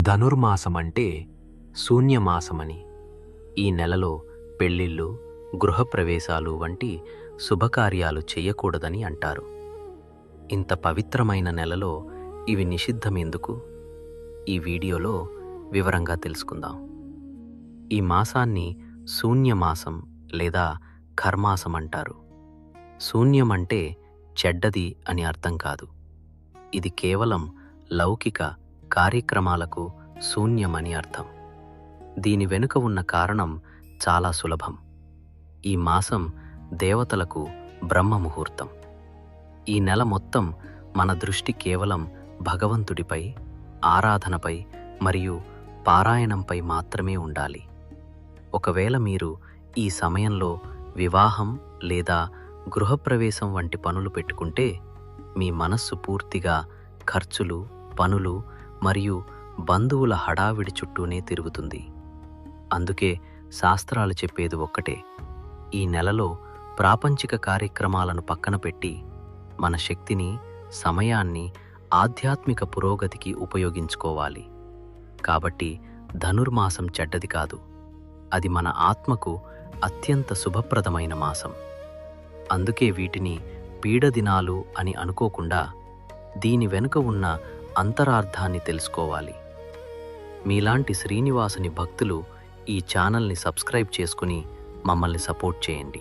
ధనుర్మాసమంటే శూన్యమాసమని. ఈ నెలలో పెళ్ళిళ్ళు, గృహప్రవేశాలు వంటి శుభకార్యాలు చెయ్యకూడదని అంటారు. ఇంత పవిత్రమైన నెలలో ఇవి నిషిద్ధమెందుకు? ఈ వీడియోలో వివరంగా తెలుసుకుందాం. ఈ మాసాన్ని శూన్యమాసం లేదా ఖర్మాసం అంటారు. శూన్యం అంటే చెడ్డది అని అర్థం కాదు. ఇది కేవలం లౌకిక కార్యక్రమాలకు శూన్యమని అర్థం. దీని వెనుక ఉన్న కారణం చాలా సులభం. ఈ మాసం దేవతలకు బ్రహ్మ ముహూర్తం. ఈ నెల మొత్తం మన దృష్టి కేవలం భగవంతుడిపై, ఆరాధనపై మరియు పారాయణంపై మాత్రమే ఉండాలి. ఒకవేళ మీరు ఈ సమయంలో వివాహం లేదా గృహప్రవేశం వంటి పనులు పెట్టుకుంటే మీ మనస్సు పూర్తిగా ఖర్చులు, పనులు మరియు బంధువుల హడావిడి చుట్టూనే తిరుగుతుంది. అందుకే శాస్త్రాలు చెప్పేది ఒక్కటే: ఈ నెలలో ప్రాపంచిక కార్యక్రమాలను పక్కన పెట్టి మన శక్తిని, సమయాన్ని ఆధ్యాత్మిక పురోగతికి ఉపయోగించుకోవాలి. కాబట్టి ధనుర్మాసం చెడ్డది కాదు, అది మన ఆత్మకు అత్యంత శుభప్రదమైన మాసం. అందుకే వీటిని పీడదినాలు అని అనుకోకుండా దీని వెనుక ఉన్న అంతరార్థాన్ని తెలుసుకోవాలి. మీలాంటి శ్రీనివాసుని భక్తులు ఈ ఛానల్ని సబ్స్క్రైబ్ చేసుకుని మమ్మల్ని సపోర్ట్ చేయండి.